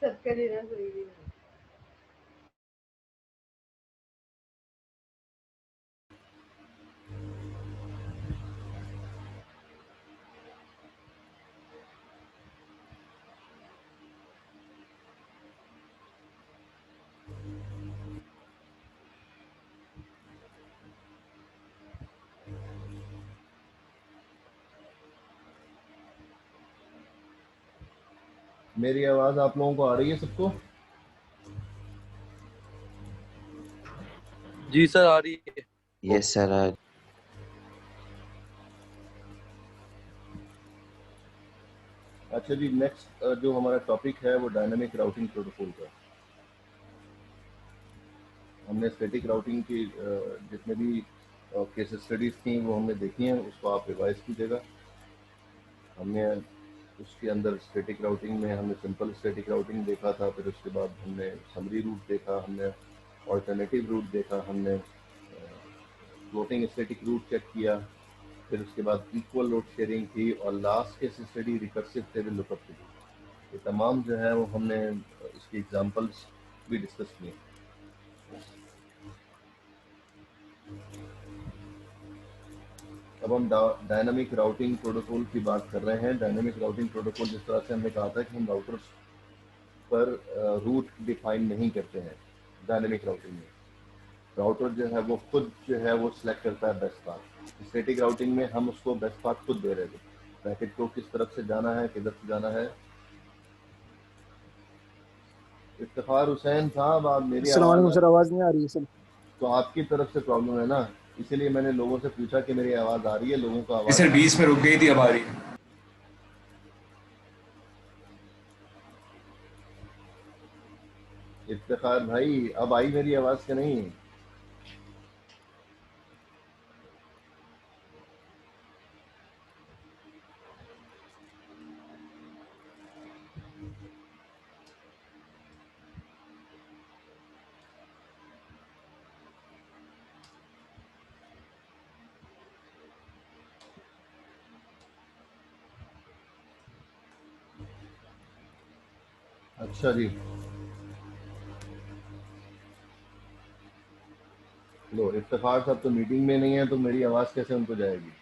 सबका लेना सही नहीं है। मेरी आवाज़ आप लोगों को आ रही है सबको? जी सर आ रही है। यस सर आज अच्छा जी, नेक्स्ट जो हमारा टॉपिक है वो डायनामिक राउटिंग प्रोटोकॉल का। हमने स्टैटिक राउटिंग की जितने भी केस स्टडीज़ थी वो हमने देखी हैं, उसको आप रिवाइज कीजिएगा। हमने उसके अंदर स्टैटिक राउटिंग में हमने सिंपल स्टैटिक राउटिंग देखा था, फिर उसके बाद हमने समरी रूट देखा, हमने ऑल्टरनेटिव रूट देखा, हमने फ्लोटिंग स्टैटिक रूट चेक किया, फिर उसके बाद इक्वल लोड शेयरिंग थी, और last case study recursive table lookup थी। ये तमाम जो है वो हमने इसके एग्जांपल्स भी डिस्कस किए। अब हम डायनामिक राउटिंग प्रोटोकॉल की बात कर रहे हैं। डायनामिक राउटिंग प्रोटोकॉल जिस तरह से हमने कहा था कि हम राउटर्स पर रूट डिफाइन नहीं करते हैं डायनेमिक राउटिंग में। राउटर जो है वो खुद जो है वो सिलेक्ट करता है बेस्ट पाथ। स्टैटिक राउटिंग में हम उसको बेस्ट पाथ खुद दे रहे थे, पैकेट को किस तरफ से जाना है, किधर से जाना है। इफ्तिखार हुसैन साहब, आप मेरी अस्सलाम आवाज़ वालेकुम सर, आवाज़ नहीं आ रही है सर। तो आपकी तरफ से प्रॉब्लम है ना, इसीलिए मैंने लोगों से पूछा कि मेरी आवाज़ आ रही है, लोगों को आवाज़ सर बीच में रुक गई थी, अब आ रही है। इफ्तिखार भाई, अब आई मेरी आवाज़ के नहीं? अच्छा जी, लो इफ्तिखार साहब तो मीटिंग में नहीं है, तो मेरी आवाज़ कैसे उनको जाएगी?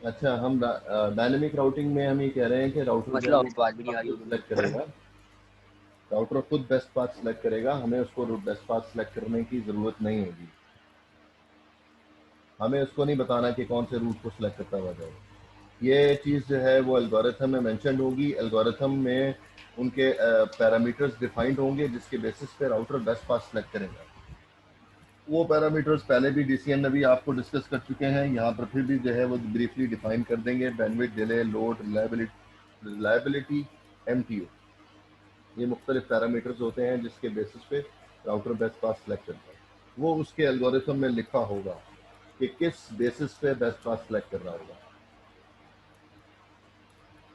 अच्छा, हम डायनेमिक राउटिंग में हम ये कह रहे हैं कि राउटर जो है मतलब वो आवाज भी नहीं आ रही होगी। सेलेक्ट करेगा। राउटर खुद बेस्ट पाथ सेलेक्ट करेगा, हमें उसको बेस्ट पाथ सेलेक्ट करने की ज़रूरत नहीं होगी। हमें उसको नहीं बताना कि कौन से रूट को सिलेक्ट करता हुआ जाए। ये चीज़ जो है वो एल्गोरिथम में मेंशन होगी। एल्गोरिथम में उनके पैरामीटर्स डिफाइंड होंगे जिसके बेसिस पे राउटर बेस्ट पाथ सेलेक्ट करेगा। वो पैरामीटर्स पहले भी डीसीएन में भी आपको डिस्कस कर चुके हैं, यहाँ पर फिर भी जो है वो ब्रीफली डिफाइन कर देंगे। Bandwidth, delay, load, reliability, MTU, ये मुख्तलिफ पैरामीटर्स होते हैं जिसके बेसिस पे राउटर बेस्ट पाथ सेलेक्ट करता है। वो उसके एल्गोरिथम में लिखा होगा कि किस बेसिस पे बेस्ट पाथ सेलेक्ट कर रहा होगा।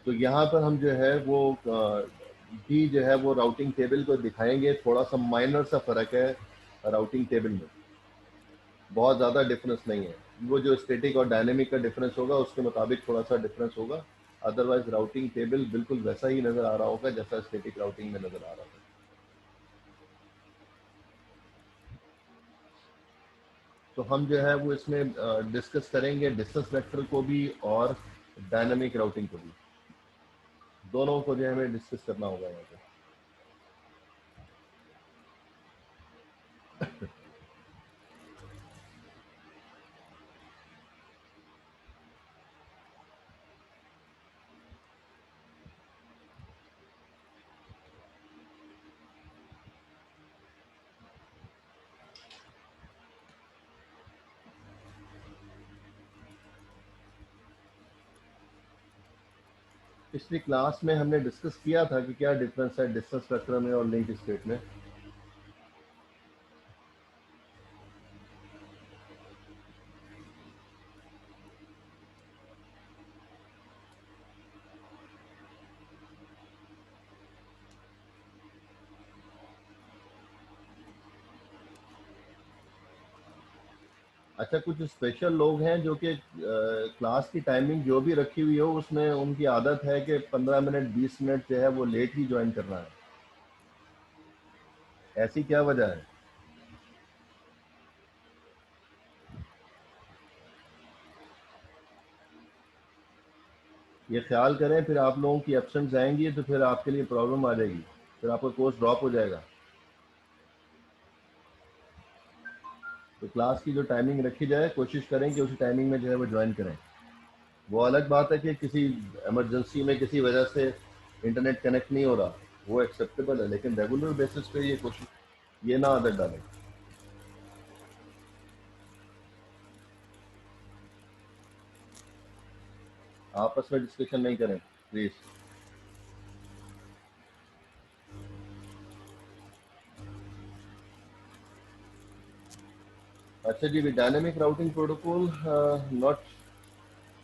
तो यहाँ पर हम जो है वो भी जो है वो राउटिंग टेबल को दिखाएंगे। थोड़ा सा माइनर सा फ़र्क है राउटिंग टेबल में, बहुत ज़्यादा डिफरेंस नहीं है। वो जो स्टैटिक और डायनेमिक का डिफरेंस होगा उसके मुताबिक थोड़ा सा डिफरेंस होगा, अदरवाइज राउटिंग टेबल बिल्कुल वैसा ही नज़र आ रहा होगा जैसा स्टैटिक राउटिंग में नज़र आ रहा था। तो हम जो है वो इसमें डिस्कस करेंगे डिस्टेंस वेक्टर को भी और डायनेमिक राउटिंग को भी, दोनों को जो है हमें डिस्कस करना होगा यहाँ पे। पिछली क्लास में हमने डिस्कस किया था कि क्या डिफरेंस है डिस्टेंस वेक्टर में और लिंक स्टेट में। अच्छा, कुछ स्पेशल लोग हैं जो कि क्लास की टाइमिंग जो भी रखी हुई हो उसमें उनकी आदत है कि 15 मिनट 20 मिनट जो है वो लेट ही ज्वाइन करना है, ऐसी क्या वजह है? ये ख्याल करें, फिर आप लोगों की एब्सेंट आएंगी तो फिर आपके लिए प्रॉब्लम आ जाएगी, फिर आपका कोर्स ड्रॉप हो जाएगा। तो क्लास की जो टाइमिंग रखी जाए कोशिश करें कि उसी टाइमिंग में जो है वो ज्वाइन करें। वो अलग बात है कि किसी इमरजेंसी में किसी वजह से इंटरनेट कनेक्ट नहीं हो रहा, वो एक्सेप्टेबल है, लेकिन रेगुलर बेसिस पे ये कोशिश, ये ना आदत डालें। आपस में डिस्कशन नहीं करें प्लीज। अच्छा जी, dynamic routing protocol not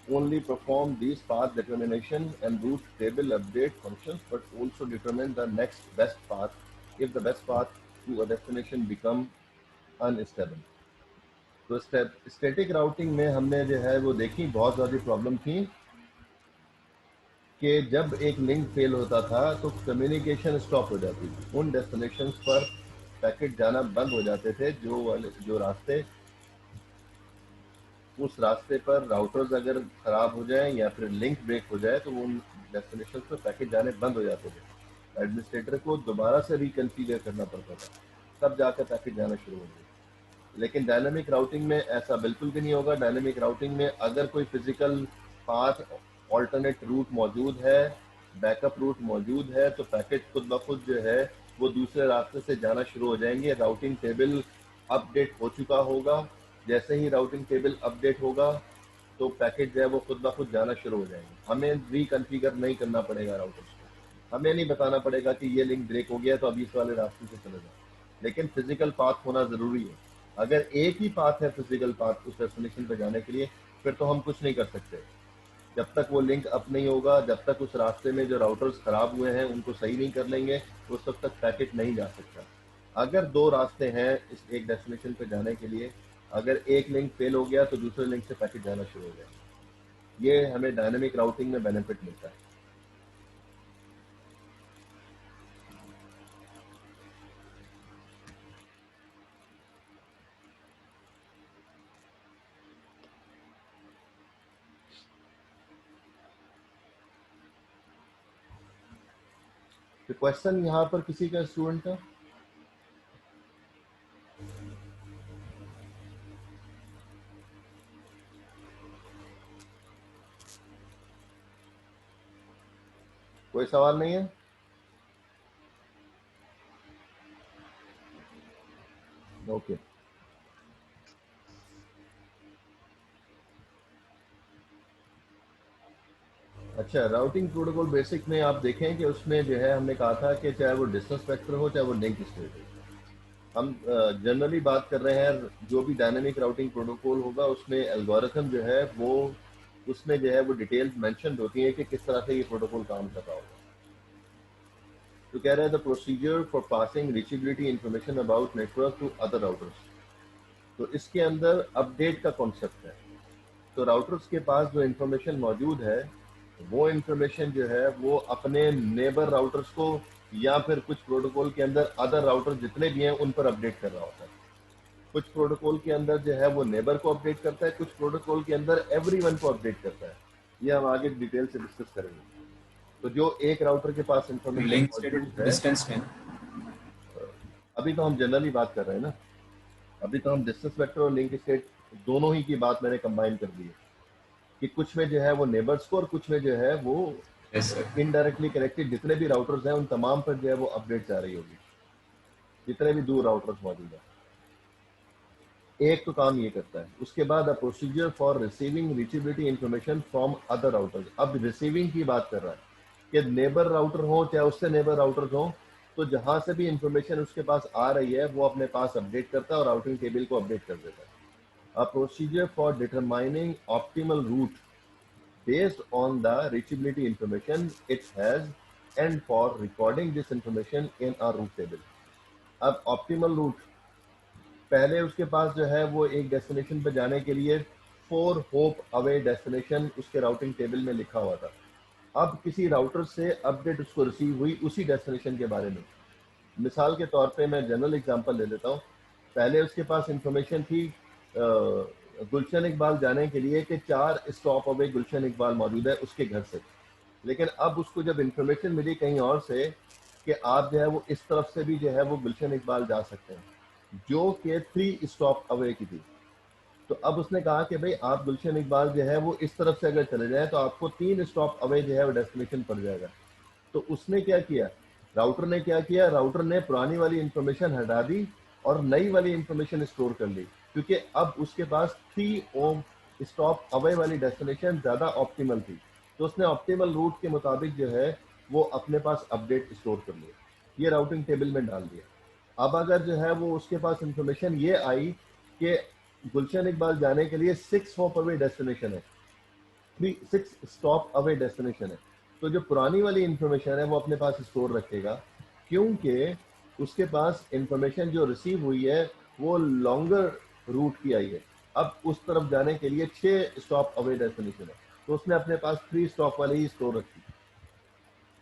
only perform these path determination and route table update functions, but also determine the next best path if the best path to a destination become unstable। तो static routing में हमने जो है वो देखी बहुत ज़्यादा problem थी कि जब एक लिंक फेल होता था तो कम्युनिकेशन स्टॉप हो जाती थी, उन डेस्टिनेशंस पर पैकेट जाना बंद हो जाते थे जो रास्ते, उस रास्ते पर राउटर्स अगर खराब हो जाए या फिर लिंक ब्रेक हो जाए तो उन डेस्टिनेशन पर पैकेट जाने बंद हो जाते थे। एडमिनिस्ट्रेटर को दोबारा से रिकन्फिगर करना पड़ता था, तब जाकर पैकेट जाना शुरू हो गए। लेकिन डायनामिक राउटिंग में ऐसा बिल्कुल भी नहीं होगा। डायनामिक राउटिंग में अगर कोई फिजिकल पाथ ऑल्टरनेट रूट मौजूद है, बैकअप रूट मौजूद है, तो पैकेट खुद ब खुद जो है वो दूसरे रास्ते से जाना शुरू हो जाएंगे। राउटिंग टेबल अपडेट हो चुका होगा, जैसे ही राउटिंग टेबल अपडेट होगा तो पैकेट जो है वो खुद ब खुद जाना शुरू हो जाएंगे। हमें रिकन्फिगर नहीं करना पड़ेगा राउटर्स को, हमें नहीं बताना पड़ेगा कि ये लिंक ब्रेक हो गया तो अभी इस वाले रास्ते से चले जाओ। लेकिन फिजिकल पाथ होना ज़रूरी है। अगर एक ही पाथ है फिजिकल पाथ उस डेस्टिनेशन पर जाने के लिए, फिर तो हम कुछ नहीं कर सकते। जब तक वो लिंक अप नहीं होगा, जब तक उस रास्ते में जो राउटर्स खराब हुए हैं उनको सही नहीं कर लेंगे, उस तब तक पैकेट नहीं जा सकता। अगर दो रास्ते हैं इस एक डेस्टिनेशन पे जाने के लिए, अगर एक लिंक फेल हो गया तो दूसरे लिंक से पैकेट जाना शुरू हो जाएगा। ये हमें डायनेमिक राउटिंग में बेनिफिट मिलता है। तो क्वेश्चन यहाँ पर किसी का स्टूडेंट का? कोई सवाल नहीं है? ओके। अच्छा, राउटिंग प्रोटोकॉल बेसिक में आप देखें कि उसमें जो है हमने कहा था कि चाहे वो डिस्टेंस वेक्टर हो चाहे वो लिंक स्टेट हो, हम जनरली बात कर रहे हैं जो भी डायनेमिक राउटिंग प्रोटोकॉल होगा उसमें एल्गोरिथम जो है वो, उसमें जो है वो डिटेल्स मेंशन होती है कि किस तरह से ये प्रोटोकॉल काम कर रहा होगा। तो कह रहे हैं the procedure for passing reachability information about network to other routers. तो इसके अंदर अपडेट का कॉन्सेप्ट है। तो राउटर्स के पास जो इंफॉर्मेशन मौजूद है वो इंफॉर्मेशन जो है वो अपने नेबर राउटर्स को या फिर कुछ प्रोटोकॉल के अंदर अदर राउटर जितने भी हैं उन पर अपडेट कर रहा होता है। कुछ प्रोटोकॉल के अंदर जो है वो नेबर को अपडेट करता है, कुछ प्रोटोकॉल के अंदर एवरीवन को अपडेट करता है। ये हम आगे डिटेल से डिस्कस करेंगे। तो जो एक राउटर के पास इंफॉर्मेशन लिंक स्टेट मौजूद है, डिस्टेंस में। अभी तो हम जनरली बात कर रहे हैं ना, अभी तो हम डिस्टेंस वेक्टर और लिंक स्टेट दोनों ही की बात मैंने कंबाइन कर दी है कि कुछ में जो है वो नेबर्स को और कुछ में जो है वो यस सर। इनडायरेक्टली कनेक्टेड जितने भी राउटर्स हैं उन तमाम पर जो है वो अपडेट जा रही होगी, जितने भी दूर राउटर्स मौजूद हैं। एक तो काम ये करता है। उसके बाद अ procedure for receiving reachability information from other routers. अब रिसीविंग की बात कर रहा है कि नेबर राउटर हो चाहे उससे नेबर राउटर्स हो, तो जहां से भी इंफॉर्मेशन उसके पास आ रही है वो अपने पास अपडेट करता है और राउटिंग टेबल को अपडेट कर देता है। A procedure for determining optimal route based on the reachability information it has and for recording this information in a route table। अब ऑप्टिमल रूट पहले उसके पास जो है वो एक डेस्टिनेशन पे जाने के लिए 4 होप अवे डेस्टिनेशन उसके राउटिंग टेबल में लिखा हुआ था। अब किसी राउटर से अपडेट उसको रिसीव हुई उसी डेस्टिनेशन के बारे में। मिसाल के तौर पे मैं जनरल एग्जांपल ले लेता हूँ। पहले उसके पास इंफॉर्मेशन थी गुलशन इकबाल जाने के लिए कि 4 स्टॉप अवे गुलशन इकबाल मौजूद है उसके घर से। लेकिन अब उसको जब इंफॉर्मेशन मिली कहीं और से कि आप जो है वो इस तरफ से भी जो है वो गुलशन इकबाल जा सकते हैं, जो कि 3 स्टॉप अवे की थी। तो अब उसने कहा कि भाई आप गुलशन इकबाल जो है वो इस तरफ से अगर चले जाए तो आपको 3 स्टॉप अवे जो है वो डेस्टिनेशन पड़ जाएगा। तो उसने क्या किया, राउटर ने क्या किया, राउटर ने पुरानी वाली इंफॉर्मेशन हटा दी और नई वाली इंफॉर्मेशन स्टोर कर ली, क्योंकि अब उसके पास 3 स्टॉप अवे वाली डेस्टिनेशन ज़्यादा ऑप्टिमल थी। तो उसने ऑप्टिमल रूट के मुताबिक जो है वो अपने पास अपडेट स्टोर कर लिया, ये राउटिंग टेबल में डाल दिया। अब अगर जो है वो उसके पास इंफॉर्मेशन ये आई कि गुलशन इकबाल जाने के लिए 6 होप अवे डेस्टिनेशन है, 6 स्टॉप अवे डेस्टिनेशन है, तो जो पुरानी वाली इंफॉर्मेशन है वो अपने पास स्टोर रखेगा, क्योंकि उसके पास इंफॉर्मेशन जो रिसीव हुई है वो लॉन्गर रूट की आई है। अब उस तरफ जाने के लिए 6 स्टॉप अवे डेस्टिनेशन है, तो उसने अपने पास 3 स्टॉप वाली ही स्टोर रखी।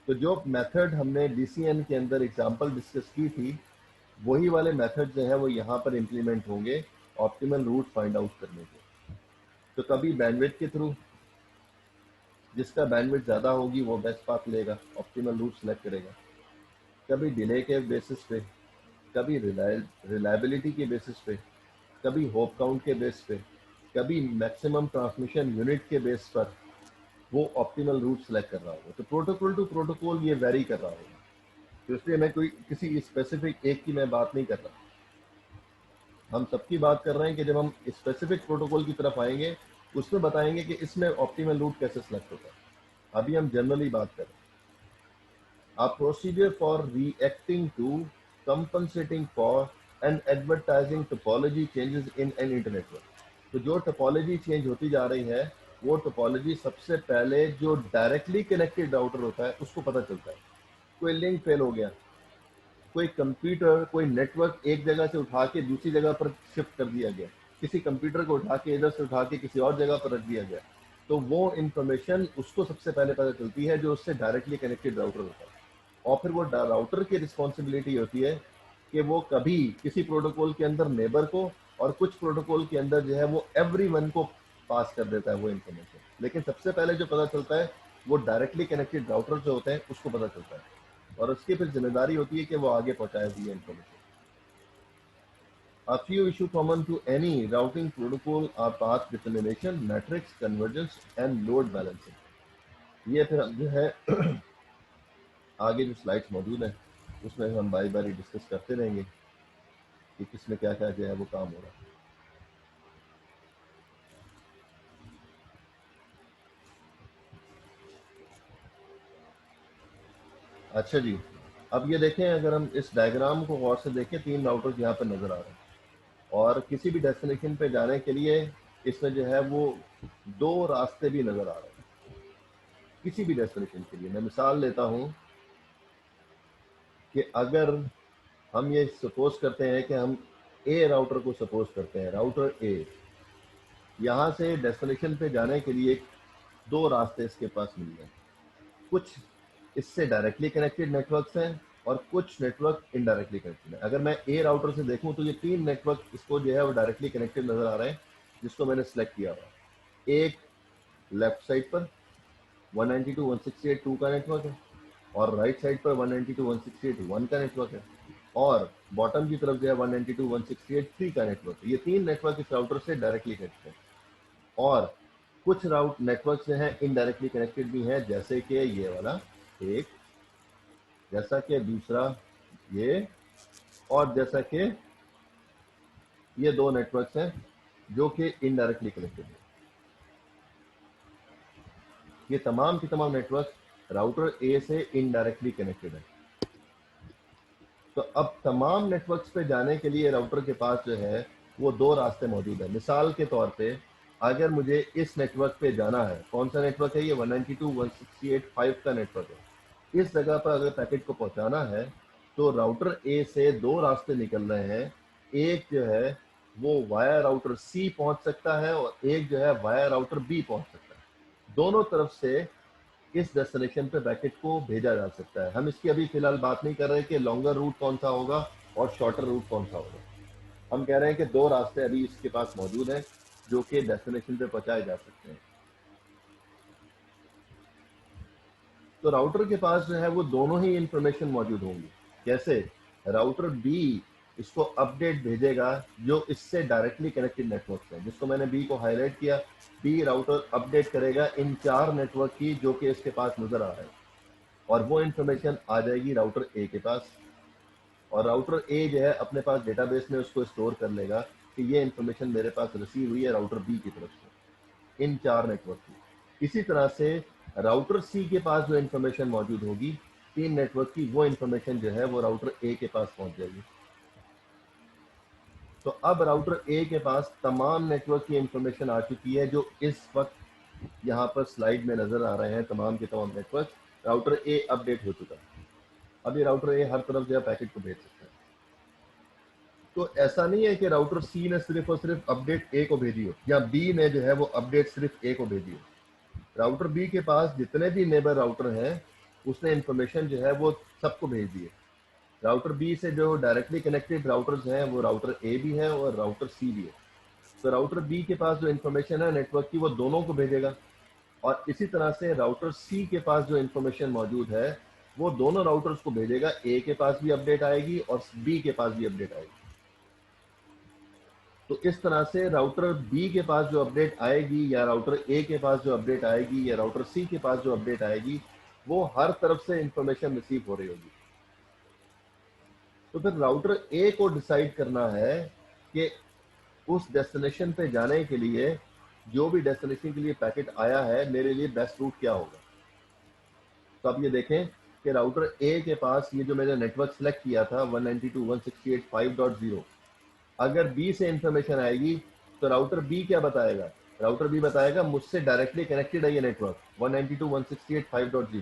तो जो मेथड हमने डीसीएन के अंदर एग्जांपल डिस्कस की थी, वही वाले मेथड जो है वो यहाँ पर इंप्लीमेंट होंगे ऑप्टिमल रूट फाइंड आउट करने के। तो कभी बैंडविड्थ के थ्रू, जिसका बैंडविड्थ ज़्यादा होगी वो बेस्ट पाथ लेगा, ऑप्टिमल रूट सेलेक्ट करेगा। कभी डिले के बेसिस पे, कभी रिलायबिलिटी के बेसिस पे, कभी होप काउंट के बेस पे, कभी मैक्सिमम ट्रांसमिशन यूनिट के बेस पर वो ऑप्टिमल रूट सेलेक्ट कर रहा होगा। तो प्रोटोकॉल टू प्रोटोकॉल ये वेरी कर रहा होगा, तो इसलिए मैं कोई किसी स्पेसिफिक एक की मैं बात नहीं कर रहा, हम सबकी बात कर रहे हैं कि जब हम स्पेसिफिक प्रोटोकॉल की तरफ आएंगे उसमें बताएंगे कि इसमें ऑप्टिमल रूट कैसे सेलेक्ट होता है। अभी हम जनरली बात कर रहे हैं। A procedure for reacting to, compensating for and advertising topology changes in an internet network। तो जो टोपोलॉजी चेंज होती जा रही है वो टोपोलॉजी सबसे पहले जो डायरेक्टली कनेक्टेड राउटर होता है उसको पता चलता है। कोई लिंक फेल हो गया, कोई कंप्यूटर, कोई नेटवर्क एक जगह से उठा के दूसरी जगह पर शिफ्ट कर दिया गया, किसी कंप्यूटर को उठा के इधर से उठा के किसी और जगह पर रख दिया गया, तो वो इंफॉर्मेशन उसको सबसे पहले पता चलती है जो उससे डायरेक्टली कनेक्टेड राउटर होता है। और फिर वो राउटर की रिस्पॉन्सिबिलिटी होती है कि वो कभी किसी प्रोटोकॉल के अंदर नेबर को और कुछ प्रोटोकॉल के अंदर जो है वो एवरीवन को पास कर देता है वो इंफॉर्मेशन, लेकिन सबसे पहले जो पता चलता है वो डायरेक्टली कनेक्टेड राउटर जो होते हैं उसको पता चलता है, और उसकी फिर जिम्मेदारी होती है कि वो आगे पहुंचाए दिए information. A few issues common to any routing protocol are path determination, matrix convergence and load balancing। ये फिर जो है आगे जो स्लाइड्स मौजूद हैं उसमें हम बारी बारी डिस्कस करते रहेंगे कि किसमें क्या क्या जो है वो काम हो रहा है। अच्छा जी, अब ये देखें, अगर हम इस डायग्राम को गौर से देखें, 3 राउटर्स यहाँ पर नज़र आ रहे हैं और किसी भी डेस्टिनेशन पे जाने के लिए इसमें जो है वो 2 रास्ते भी नज़र आ रहे हैं किसी भी डेस्टिनेशन के लिए। मैं मिसाल लेता हूँ कि अगर हम ये सपोज करते हैं कि हम ए राउटर को सपोज करते हैं, राउटर ए, यहाँ से डेस्टिनेशन पे जाने के लिए 2 रास्ते इसके पास मिल गए। कुछ इससे डायरेक्टली कनेक्टेड नेटवर्क्स हैं और कुछ नेटवर्क इनडायरेक्टली कनेक्टेड है। अगर मैं ए राउटर से देखूं तो ये 3 नेटवर्क इसको जो है वो डायरेक्टली कनेक्टेड नजर आ रहे हैं, जिसको मैंने सेलेक्ट किया हुआ। एक लेफ्ट साइड पर 192.168.2 का नेटवर्क है और राइट साइड पर 192.168.1 का नेटवर्क है, और बॉटम की तरफ जो है 192.168.3 का नेटवर्क है। ये 3 नेटवर्क इस राउटर से डायरेक्टली कनेक्टेड है और कुछ राउट नेटवर्क से हैं इनडायरेक्टली कनेक्टेड भी हैं, जैसे कि ये वाला एक, जैसा कि दूसरा ये, और जैसा कि ये 2 नेटवर्क्स हैं जो कि इनडायरेक्टली कनेक्टेड हैं। ये तमाम के तमाम नेटवर्क राउटर ए से इनडायरेक्टली कनेक्टेड है। तो अब तमाम नेटवर्क्स पे जाने के लिए राउटर के पास जो है वो 2 रास्ते मौजूद है। मिसाल के तौर पे अगर मुझे इस नेटवर्क पे जाना है, कौन सा नेटवर्क है ये, 192.168.5 का नेटवर्क है। इस जगह पर अगर पैकेट को पहुंचाना है तो राउटर ए से 2 रास्ते निकल रहे हैं। एक जो है वो वाया राउटर सी पहुंच सकता है और एक जो है वाया राउटर बी पहुंच सकता है। दोनों तरफ से इस डेस्टिनेशन पे पैकेट को भेजा जा सकता है। हम इसकी अभी फिलहाल बात नहीं कर रहे कि लॉन्गर रूट कौन सा होगा और शॉर्टर रूट कौन सा होगा। हम कह रहे हैं कि दो रास्ते अभी इसके पास मौजूद हैं जो कि डेस्टिनेशन पे पहुंचाए जा सकते हैं। तो राउटर के पास जो है वो दोनों ही इंफॉर्मेशन मौजूद होंगी। कैसे? राउटर बी इसको अपडेट भेजेगा जो इससे डायरेक्टली कनेक्टेड नेटवर्क है, जिसको मैंने बी को हाईलाइट किया। बी राउटर अपडेट करेगा इन 4 नेटवर्क की जो कि इसके पास नजर आ रहा है, और वो इंफॉर्मेशन आ जाएगी राउटर ए के पास, और राउटर ए जो है अपने पास डेटाबेस में उसको स्टोर कर लेगा कि ये इंफॉर्मेशन मेरे पास रिसीव हुई है राउटर बी की तरफ से इन 4 नेटवर्क की। इसी तरह से राउटर सी के पास जो इंफॉर्मेशन मौजूद होगी 3 नेटवर्क की, वो इंफॉर्मेशन जो है वो राउटर ए के पास पहुंच जाएगी। तो अब राउटर ए के पास तमाम नेटवर्क की इंफॉर्मेशन आ चुकी है जो इस वक्त यहाँ पर स्लाइड में नजर आ रहे हैं। तमाम के तमाम नेटवर्क राउटर ए अपडेट हो चुका है। अब ये राउटर ए हर तरफ जो है पैकेट को भेज सकता है। तो ऐसा नहीं है कि राउटर सी ने सिर्फ और सिर्फ अपडेट ए को भेजी हो या बी ने जो है वो अपडेट सिर्फ ए को भेजी हो। राउटर बी के पास जितने भी नेबर राउटर हैं उसने इंफॉर्मेशन जो है वो सबको भेज दी है। राउटर बी से जो डायरेक्टली कनेक्टेड राउटर्स हैं वो राउटर ए भी है और राउटर सी भी है। तो राउटर बी के पास जो इंफॉर्मेशन है नेटवर्क की वो दोनों को भेजेगा, और इसी तरह से राउटर सी के पास जो इंफॉर्मेशन मौजूद है वो दोनों राउटर्स को भेजेगा। ए के पास भी अपडेट आएगी और बी के पास भी अपडेट आएगी। तो इस तरह से राउटर बी के पास जो अपडेट आएगी या राउटर ए के पास जो अपडेट आएगी या राउटर सी के पास जो अपडेट आएगी वो हर तरफ से इंफॉर्मेशन रिसीव हो रही होगी। तो फिर राउटर ए को डिसाइड करना है कि उस डेस्टिनेशन पे जाने के लिए, जो भी डेस्टिनेशन के लिए पैकेट आया है, मेरे लिए बेस्ट रूट क्या होगा। तो अब ये देखें कि राउटर ए के पास ये जो मैंने नेटवर्क सेलेक्ट किया था 192.168.5.0, अगर बी से इंफॉर्मेशन आएगी तो राउटर बी क्या बताएगा? राउटर बी बताएगा मुझसे डायरेक्टली कनेक्टेड है ये नेटवर्क 192.168.5.0।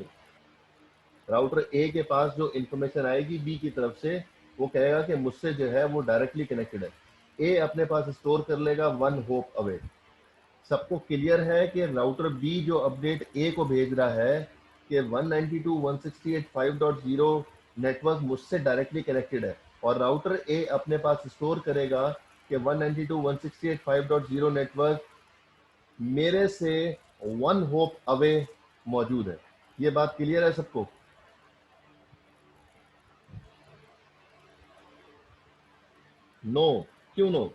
राउटर ए के पास जो इंफॉर्मेशन आएगी बी की तरफ से वो कहेगा कि मुझसे जो है वो डायरेक्टली कनेक्टेड है। ए अपने पास स्टोर कर लेगा 1 होप अवे। सबको क्लियर है कि राउटर बी जो अपडेट ए को भेज रहा है कि 192.168.5.0 नेटवर्क मुझसे डायरेक्टली कनेक्टेड है, और राउटर ए अपने पास स्टोर करेगा कि 192.168.5.0 नेटवर्क मेरे से 1 होप अवे मौजूद है। ये बात क्लियर है सबको? नो? क्यों नो?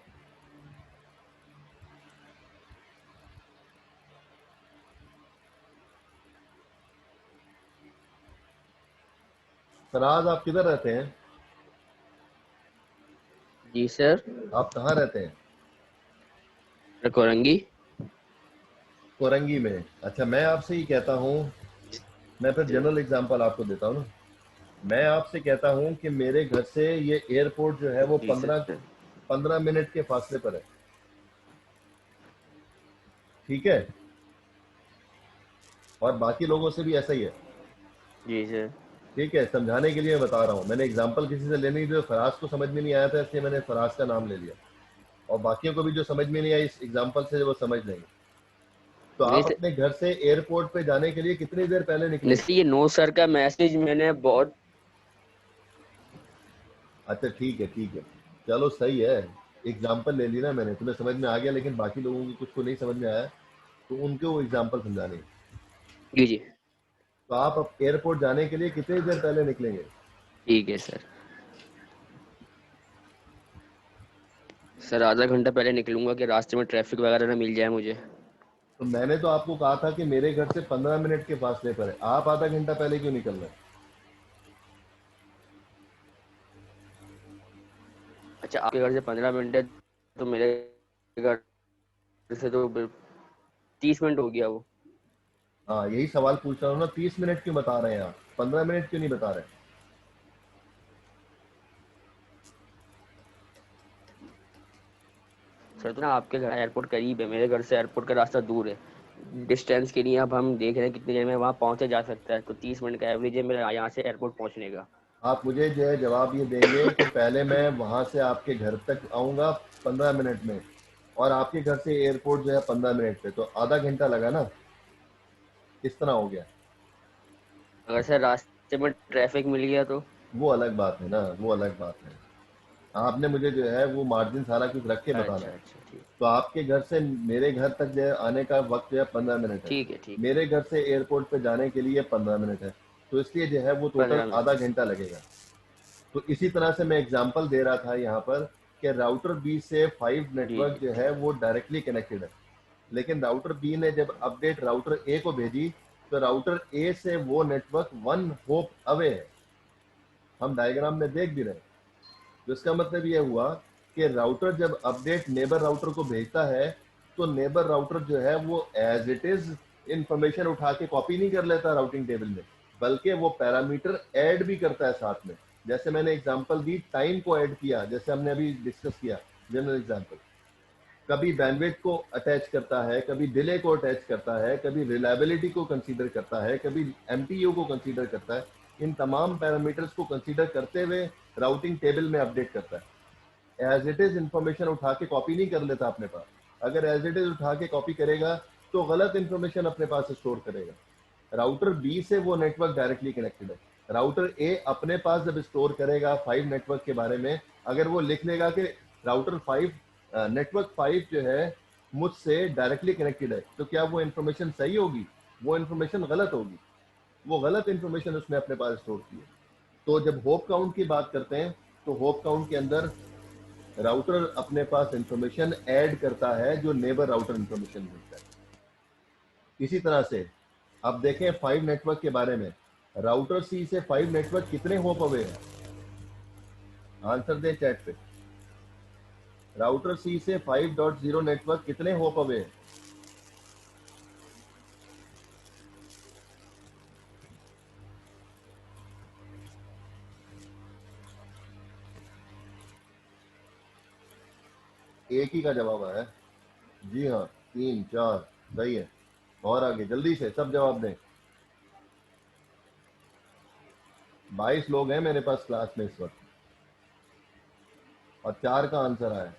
फराज आप किधर रहते हैं? जी सर। आप कहाँ रहते हैं? कोरंगी। कोरंगी में? अच्छा, मैं आपसे ही कहता हूँ, मैं फिर जनरल एग्जांपल आपको देता हूँ ना। मैं आपसे कहता हूँ कि मेरे घर से ये एयरपोर्ट जो है वो जी 15 मिनट के फासले पर है। ठीक है? और बाकी लोगों से भी ऐसा ही है। जी सर। ठीक है, समझाने के लिए मैं बता रहा हूँ। मैंने एग्जांपल किसी से लेनी थी, फराज को समझ में नहीं आया था इसलिए मैंने फराज का नाम ले लिया, और बाकियों को भी जो समझ में नहीं आई इस एग्जांपल से वो समझ लेंगे। तो नहीं आप सर, अपने घर से एयरपोर्ट पे जाने के लिए कितनी देर पहले निकलेंगे? ये नो सर का मैसेज मैंने बहुत। अच्छा ठीक है, ठीक है, चलो सही है। एग्जाम्पल ले ली ना मैंने, तुम्हें समझ में आ गया, लेकिन बाकी लोगों को कुछ को नहीं समझ में आया तो उनको वो एग्जाम्पल समझाने हैं। जी जी तो आप अब एयरपोर्ट जाने के लिए कितनी देर पहले निकलेंगे? ठीक है सर। सर आधा घंटा पहले निकलूंगा कि रास्ते में ट्रैफिक वगैरह ना मिल जाए मुझे। तो मैंने तो आपको कहा था कि मेरे घर से 15 मिनट के फासले पर है, आप आधा घंटा पहले क्यों निकल रहे हैं? अच्छा, आपके घर से 15 मिनट है तो मेरे घर से तो 30 मिनट हो गया वो। हाँ, यही सवाल पूछ रहा हूँ ना, 30 मिनट क्यों बता रहे हैं आप, 15 मिनट क्यों नहीं बता रहे? सर तो ना आपके घर एयरपोर्ट करीब है, मेरे घर से एयरपोर्ट का रास्ता दूर है। डिस्टेंस के लिए अब हम देख रहे हैं कितनी देर में वहाँ पहुँचा जा सकता है, तो 30 मिनट का एवरेज है मेरा यहाँ से एयरपोर्ट पहुँचने का। आप मुझे जो है जवाब ये देंगे कि पहले मैं वहां से आपके घर तक आऊंगा 15 मिनट में, और आपके घर से एयरपोर्ट जो है 15 मिनट पे, तो आधा घंटा लगा ना, किस तरह हो गया? अगर सर रास्ते में ट्रैफिक मिल गया तो? वो अलग बात है ना, वो अलग बात है। आपने मुझे जो है वो मार्जिन सारा कुछ रख के बताना अच्छा है। अच्छा, ठीक। तो आपके घर से मेरे घर तक जो है आने का वक्त जो है 15 मिनट है, ठीक है ठीक। मेरे घर से एयरपोर्ट पे जाने के लिए 15 मिनट है, तो इसलिए जो है वो टोटल 15 मिनट। आधा घंटा लगेगा। तो इसी तरह से मैं एग्जांपल दे रहा था यहाँ पर कि राउटर बी से 5 जी नेटवर्क जी जो है ठीक। वो डायरेक्टली कनेक्टेड है, लेकिन राउटर बी ने जब अपडेट राउटर ए को भेजी तो राउटर ए से वो नेटवर्क 1 होप अवे है। हम डायग्राम में देख भी रहे हैं। तो इसका मतलब ये हुआ कि राउटर जब अपडेट नेबर राउटर को भेजता है तो नेबर राउटर जो है वो एज इट इज इंफॉर्मेशन उठा के कॉपी नहीं कर लेता राउटिंग टेबल में, बल्कि वो पैरामीटर ऐड भी करता है साथ में। जैसे मैंने एग्जांपल दी, टाइम को ऐड किया, जैसे हमने अभी डिस्कस किया जनरल एग्जांपल, कभी बैंडविड्थ को अटैच करता है, कभी डिले को अटैच करता है, कभी रिलायबिलिटी को कंसीडर करता है, कभी एमटीयू को कंसीडर करता है। इन तमाम पैरामीटर्स को कंसीडर करते हुए राउटिंग टेबल में अपडेट करता है। एज इट इज इंफॉर्मेशन उठा के कॉपी नहीं कर लेता अपने पास। अगर एज इट इज उठा के कॉपी करेगा तो गलत इंफॉर्मेशन अपने पास स्टोर करेगा। राउटर बी से वो नेटवर्क डायरेक्टली कनेक्टेड है। राउटर ए अपने पास जब स्टोर करेगा 5 नेटवर्क के बारे में, अगर वो लिख लेगा कि राउटर 5 नेटवर्क 5 जो है मुझसे डायरेक्टली कनेक्टेड है, तो क्या वो इन्फॉर्मेशन सही होगी? वो इन्फॉर्मेशन गलत होगी। वो गलत इन्फॉर्मेशन उसने अपने पास स्टोर की है। तो जब होप काउंट की बात करते हैं तो होप काउंट के अंदर राउटर अपने पास इंफॉर्मेशन ऐड करता है जो नेबर राउटर इंफॉर्मेशन मिलता है। इसी तरह से अब देखें 5 नेटवर्क के बारे में, राउटर सी से 5 नेटवर्क कितने होप अवे हैं? आंसर दें चैट पे। राउटर सी से 5.0 नेटवर्क कितने होप अवे हैं? एक ही का जवाब आया है। जी हाँ, 3 4 सही है। और आगे जल्दी से सब जवाब दें। 22 लोग हैं मेरे पास क्लास में इस वक्त, और 4 का आंसर आया है।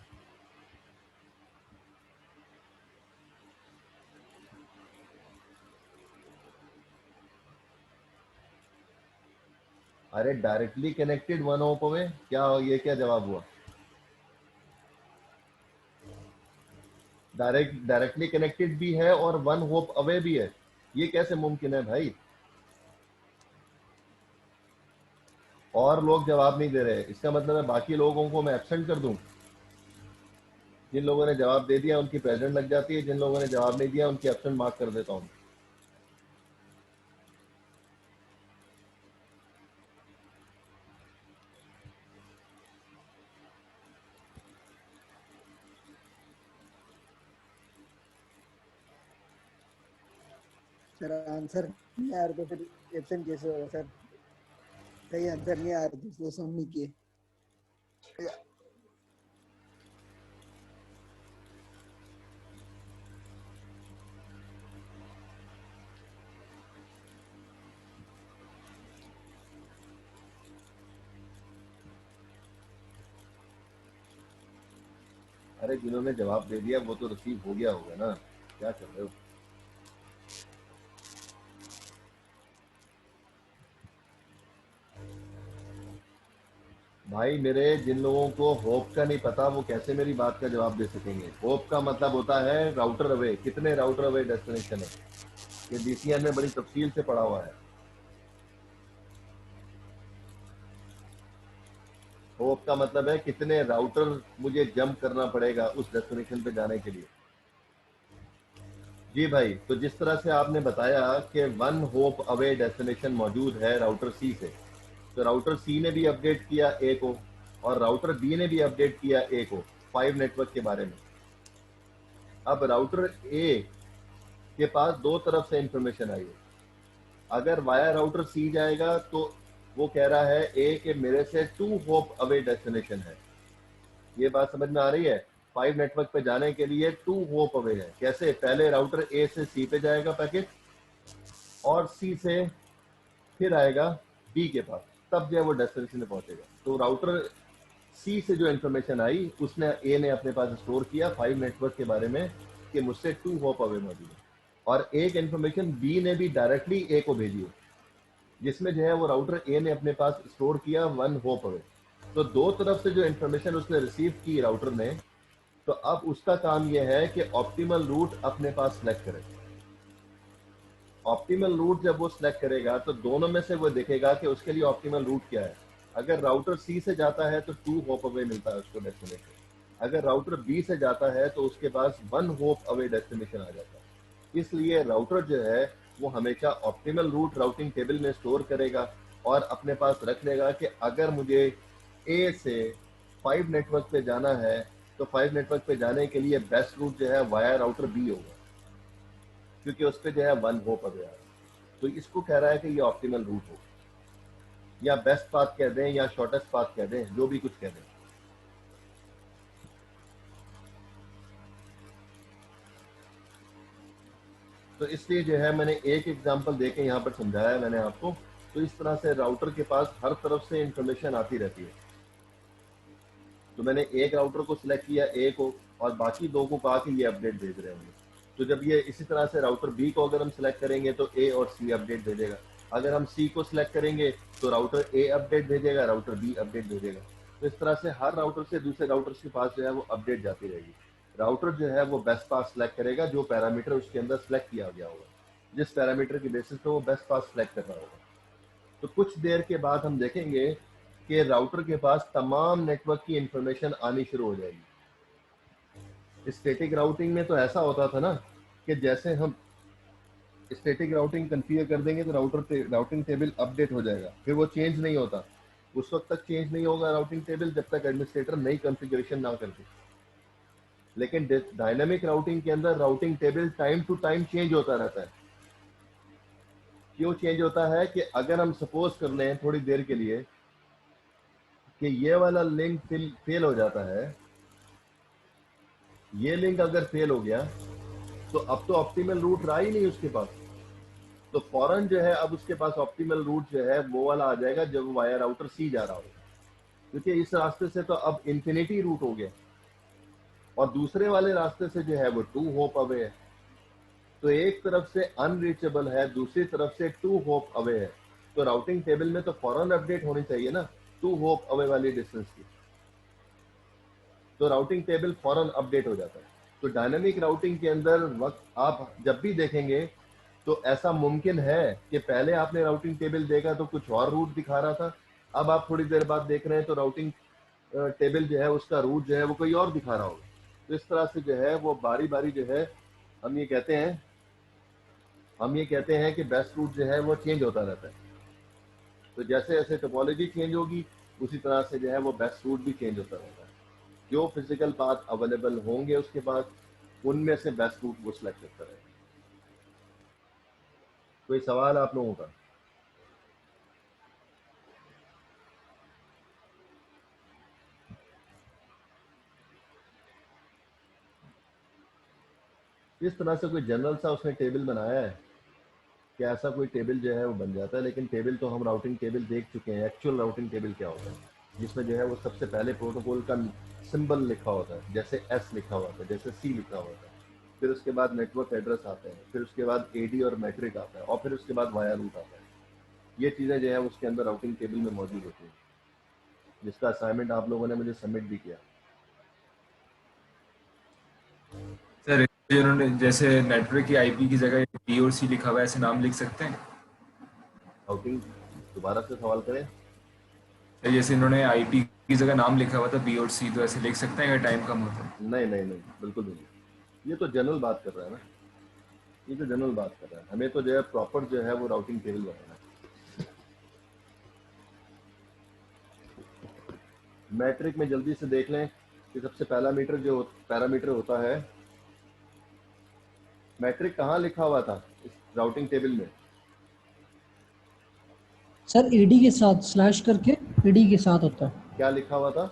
अरे डायरेक्टली कनेक्टेड 1 होप अवे, क्या ये क्या जवाब हुआ? डायरेक्टली कनेक्टेड भी है और 1 होप अवे भी है, ये कैसे मुमकिन है भाई? और लोग जवाब नहीं दे रहे, इसका मतलब है बाकी लोगों को मैं एब्सेंट कर दूं? जिन लोगों ने जवाब दे दिया उनकी प्रेजेंट लग जाती है, जिन लोगों ने जवाब नहीं दिया उनकी एब्सेंट मार्क कर देता हूं। सर आंसर नहीं आ रहा तो फिर एब्सेंट कैसे होगा सर? सही आंसर नहीं आ रहा तो इसलिए सम नहीं किए। अरे जिन्होंने जवाब दे दिया वो तो रिसीव हो गया होगा ना, क्या कर रहे हो? भाई मेरे, जिन लोगों को होप का नहीं पता वो कैसे मेरी बात का जवाब दे सकेंगे? होप का मतलब होता है राउटर अवे, कितने राउटर अवे डेस्टिनेशन है। ये डीसीएन में बड़ी तफसील से पढ़ा हुआ है। होप का मतलब है कितने राउटर मुझे जंप करना पड़ेगा उस डेस्टिनेशन पे जाने के लिए। जी भाई, तो जिस तरह से आपने बताया कि 1 होप अवे डेस्टिनेशन मौजूद है राउटर सी से, तो राउटर सी ने भी अपडेट किया ए को, और राउटर बी ने भी अपडेट किया ए को 5 नेटवर्क के बारे में। अब राउटर ए के पास दो तरफ से इंफॉर्मेशन आई है। अगर वाया राउटर सी जाएगा तो वो कह रहा है ए के मेरे से 2 होप अवे डेस्टिनेशन है। ये बात समझ में आ रही है? 5 नेटवर्क पे जाने के लिए 2 होप अवे है। कैसे? पहले राउटर ए से सी पे जाएगा पैकेट, और सी से फिर आएगा बी के पास, तब जो है वो डेस्टिनेशन में पहुंचेगा। तो राउटर सी से जो इन्फॉर्मेशन आई उसने ए ने अपने पास स्टोर किया 5 नेटवर्क के बारे में कि मुझसे 2 हॉप अवे मौजूद है, और एक इन्फॉर्मेशन बी ने भी डायरेक्टली ए को भेजी है जिसमें जो है वो राउटर ए ने अपने पास स्टोर किया 1 हॉप अवे। तो दो तरफ से जो इन्फॉर्मेशन उसने रिसीव की राउटर ने, तो अब उसका काम यह है कि ऑप्टिमल रूट अपने पास सेलेक्ट करे। ऑप्टिमल रूट जब वो सिलेक्ट करेगा तो दोनों में से वो देखेगा कि उसके लिए ऑप्टिमल रूट क्या है। अगर राउटर सी से जाता है तो 2 हॉप अवे मिलता है उसको डेस्टिनेशन, अगर राउटर बी से जाता है तो उसके पास 1 हॉप अवे डेस्टिनेशन आ जाता है। इसलिए राउटर जो है वो हमेशा ऑप्टिमल रूट राउटिंग टेबल में स्टोर करेगा और अपने पास रख लेगा कि अगर मुझे ए से 5 नेटवर्क पे जाना है तो 5 नेटवर्क पे जाने के लिए बेस्ट रूट जो है वाया राउटर बी होगा, क्योंकि उस पर जो है 1 हॉप अवे आ रहा है। तो इसको कह रहा है कि ये ऑप्टिमल रूट हो, या बेस्ट पाथ कह दें या शॉर्टेस्ट पाथ कह दें, जो भी कुछ कह दें। तो इसलिए जो है मैंने एक एग्जांपल देके यहाँ पर समझाया मैंने आपको। तो इस तरह से राउटर के पास हर तरफ से इंफॉर्मेशन आती रहती है। तो मैंने एक राउटर को सिलेक्ट किया ए को, और बाकी दो को कहा कि ये अपडेट भेज रहे होंगे। तो जब ये इसी तरह से राउटर बी को अगर हम सिलेक्ट करेंगे तो ए और सी अपडेट भेजेगा, अगर हम सी को सिलेक्ट करेंगे तो राउटर ए अपडेट भेजेगा, राउटर बी अपडेट भेजेगा। तो इस तरह से हर राउटर से दूसरे राउटर के पास जो है वो अपडेट जाती रहेगी। राउटर जो है वो बेस्ट पाथ सिलेक्ट करेगा, जो पैरामीटर उसके अंदर सिलेक्ट किया गया होगा, जिस पैरामीटर की बेसिस पे वो बेस्ट पाथ सिलेक्ट कर रहा होगा। तो कुछ देर के बाद हम देखेंगे कि राउटर के पास तमाम नेटवर्क की इंफॉर्मेशन आनी शुरू हो जाएगी। स्टैटिक राउटिंग में तो ऐसा होता था ना कि जैसे हम स्टैटिक राउटिंग कॉन्फ़िगर कर देंगे तो राउटिंग टेबल अपडेट हो जाएगा, फिर वो चेंज नहीं होता। उस वक्त तक चेंज नहीं होगा राउटिंग टेबल जब तक एडमिनिस्ट्रेटर नई कॉन्फ़िगरेशन ना कर दे। लेकिन डायनामिक राउटिंग के अंदर routing table time to time change होता रहता है। क्यों चेंज होता है कि अगर हम सपोज कर लें थोड़ी देर के लिए कि ये वाला लिंक फेल हो जाता है, ये लिंक अगर फेल हो गया तो अब तो ऑप्टिमल रूट रहा ही नहीं उसके पास, तो फौरन जो है अब उसके पास ऑप्टिमल रूट जो है वो वाला आ जाएगा जब वाया राउटर सी जा रहा होगा, क्योंकि इस रास्ते से तो अब इंफिनिटी रूट हो गया और दूसरे वाले रास्ते से जो है वो 2 हॉप अवे है। तो एक तरफ से अनरीचेबल है, दूसरी तरफ से 2 हॉप अवे है, तो राउटिंग टेबल में तो फौरन अपडेट होनी चाहिए ना 2 हॉप अवे वाली डिस्टेंस की, तो राउटिंग टेबल फौरन अपडेट हो जाता है। तो डायनामिक राउटिंग के अंदर वक्त आप जब भी देखेंगे तो ऐसा मुमकिन है कि पहले आपने राउटिंग टेबल देखा तो कुछ और रूट दिखा रहा था, अब आप थोड़ी देर बाद देख रहे हैं तो राउटिंग टेबल जो है उसका रूट जो है वो कोई और दिखा रहा होगा। तो इस तरह से जो है वो बारी बारी जो है हम ये कहते हैं कि बेस्ट रूट जो है वो चेंज होता रहता है। तो जैसे जैसे टोपोलॉजी चेंज होगी उसी तरह से जो है वो बेस्ट रूट भी चेंज होता रहता है। जो फिजिकल पाथ अवेलेबल होंगे उसके बाद उनमें से बेस्ट रूट वो सिलेक्ट करता रहेगा। कोई सवाल आप लोगों का? इस तरह से कोई जनरल सा उसने टेबल बनाया है कि ऐसा कोई टेबल जो है वो बन जाता है, लेकिन टेबल तो हम राउटिंग टेबल देख चुके हैं। एक्चुअल राउटिंग टेबल क्या होता है, जिसमें जो है वो सबसे पहले प्रोटोकॉल का सिंबल लिखा होता है, जैसे एस लिखा हुआ था, जैसे सी लिखा हुआ था, फिर उसके बाद नेटवर्क एड्रेस आते हैं, फिर उसके बाद एडी और मैट्रिक आता है, और फिर उसके बाद वाया रूट आता है। ये चीज़ें जो है उसके अंदर राउटिंग टेबल में मौजूद होती हैं, जिसका असाइनमेंट आप लोगों ने मुझे सबमिट भी किया। सर इन्होंने जैसे नेटवर्क की आईपी की जगह बी और सी लिखा हुआ है, ऐसे नाम लिख सकते हैं? राउटिंग दोबारा से सवाल करें। सर जैसे इन्होंने आईपी की जगह नाम लिखा हुआ था बी और सी, तो ऐसे लिख सकते हैं अगर टाइम कम होता है? नहीं नहीं नहीं, बिल्कुल नहीं। ये तो जनरल बात कर रहा है ना, ये तो जनरल बात कर रहा है। हमें तो जो है प्रॉपर जो है वो राउटिंग टेबल बनाना है। मैट्रिक में जल्दी से देख लें कि सबसे पहला पैरामीटर होता है, मैट्रिक कहाँ लिखा हुआ था इस राउटिंग टेबल में? सर एडी के साथ स्लैश करके एडी के साथ होता है। क्या लिखा हुआ था?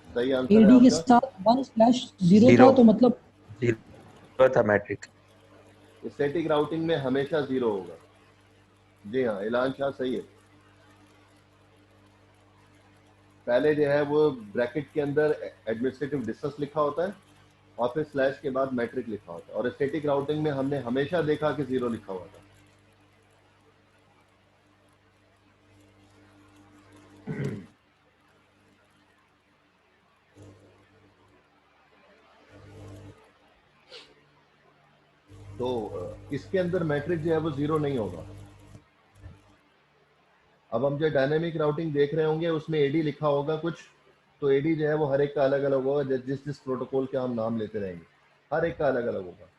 सही आंसर है एडी के आपका। साथ 1/0 था, तो मतलब 0 था मैट्रिक। स्टैटिक राउटिंग में हमेशा 0 होगा। जी हाँ, ऐलान शाह सही है। पहले जो है वो ब्रैकेट के अंदर एडमिनिस्ट्रेटिव डिस्टेंस लिखा होता है और फिर स्लैश के बाद मैट्रिक लिखा होता है, और स्टैटिक राउटिंग में हमने हमेशा देखा कि 0 लिखा हुआ था। तो इसके अंदर मैट्रिक जो है वो 0 नहीं होगा। अब हम जो डायनेमिक राउटिंग देख रहे होंगे उसमें एडी लिखा होगा कुछ, तो एडी जो है वो हर एक का अलग अलग होगा, जिस जिस प्रोटोकॉल के हम नाम लेते रहेंगे हर एक का अलग अलग होगा।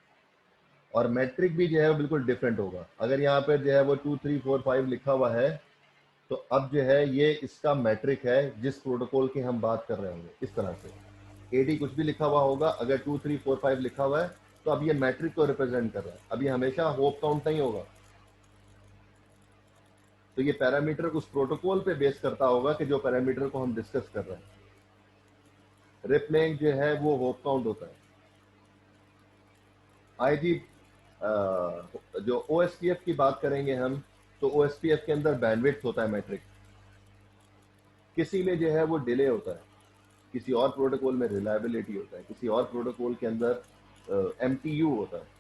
और मैट्रिक भी जो है वो बिल्कुल डिफरेंट होगा। अगर यहाँ पर जो है वो 2 3 4 5 लिखा हुआ है तो अब जो है ये इसका मैट्रिक है जिस प्रोटोकॉल की हम बात कर रहे होंगे। इस तरह से एडी कुछ भी लिखा हुआ होगा, अगर 2 3 4 5 लिखा हुआ है तो अब ये मैट्रिक को रिप्रेजेंट कर रहा है। अब ये हमेशा होप काउंट नहीं होगा। तो ये पैरामीटर उस प्रोटोकॉल पे बेस करता होगा कि जो पैरामीटर को हम डिस्कस कर रहे हैं। रिपलिंग जो है वो होप काउंट होता है। आईजी जो ओएसपीएफ की बात करेंगे हम, तो ओएसपीएफ के अंदर बैंडविड्थ होता है मैट्रिक, किसी में जो है वो डिले होता है, किसी और प्रोटोकॉल में रिलायबिलिटी होता है, किसी और प्रोटोकॉल के अंदर एमटीयू होता है।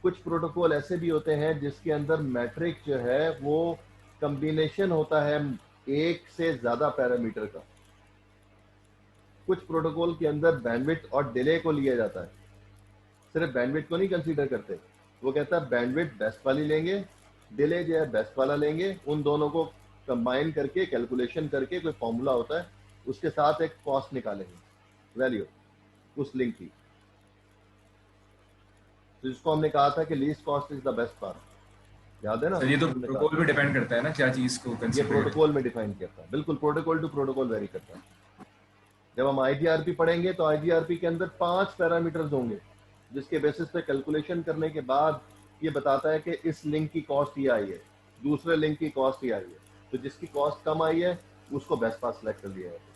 कुछ प्रोटोकॉल ऐसे भी होते हैं जिसके अंदर मैट्रिक जो है वो कॉम्बिनेशन होता है एक से ज्यादा पैरामीटर का। कुछ प्रोटोकॉल के अंदर बैंडविड्थ और डिले को लिया जाता है, सिर्फ बैंडविड्थ को नहीं कंसीडर करते। वो कहता है बैंडविड्थ बेस्ट वाली लेंगे, डिले जो है बेस्ट वाला लेंगे, उन दोनों को कंबाइन करके कैलकुलेशन करके कोई फॉर्मूला होता है, उसके साथ एक कॉस्ट निकालेंगे वैल्यू उस लिंक की। तो जिसको हमने कहा था कि least cost is the best path, याद है ना? सर ये तो प्रोटोकॉल पे डिपेंड करता है ना क्या चीज को ये कंसीडर। प्रोटोकॉल में डिफाइन करता है, बिल्कुल प्रोटोकॉल टू प्रोटोकॉल वेरी करता है। जब हम आईजीआरपी पढ़ेंगे तो आईजीआरपी के अंदर 5 पैरामीटर्स होंगे जिसके बेसिस पे कैलकुलेशन करने के बाद ये बताता है कि इस लिंक की कॉस्ट ये आई है, दूसरे लिंक की कॉस्ट ये आई है, तो जिसकी कॉस्ट कम आई है उसको बेस्ट पाथ सेलेक्ट कर लिया है।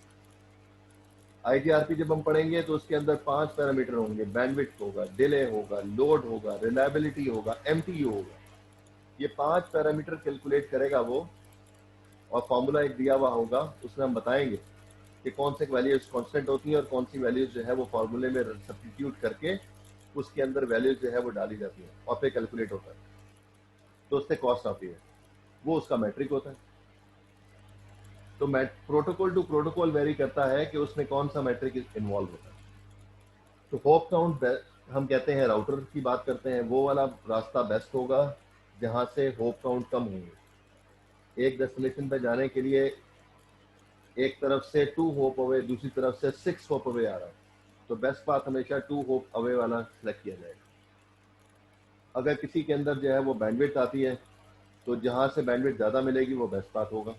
आईजीआरपी जब हम पढ़ेंगे तो उसके अंदर 5 पैरामीटर होंगे, बैंडविड्थ होगा, डिले होगा, लोड होगा, रिलायबिलिटी होगा, एमटीयू होगा। ये 5 पैरामीटर कैलकुलेट करेगा वो, और फॉर्मूला एक दिया हुआ होगा, उसमें हम बताएंगे कि कौन से वैल्यूज कांस्टेंट होती हैं और कौन सी वैल्यूज जो है वो फॉर्मूले में सब्स्टिट्यूट करके उसके अंदर वैल्यूज जो है वो डाली जाती है और फिर कैलकुलेट होता है, तो उससे कॉस्ट आती है, वो उसका मैट्रिक होता है। तो प्रोटोकॉल टू प्रोटोकॉल वेरी करता है कि उसमें कौन सा मैट्रिक इन्वॉल्व होता है। तो होप काउंट हम कहते हैं, राउटर की बात करते हैं, वो वाला रास्ता बेस्ट होगा जहां से होप काउंट कम होंगे। एक डेस्टिनेशन पे जाने के लिए एक तरफ से 2 होप अवे, दूसरी तरफ से 6 होप अवे आ रहा है, तो बेस्ट पाथ हमेशा 2 होप अवे वाला सेलेक्ट किया जाएगा। अगर किसी के अंदर जो है वो बैंडविड्थ आती है तो जहां से बैंडविड्थ ज्यादा मिलेगी वो बेस्ट पाथ होगा।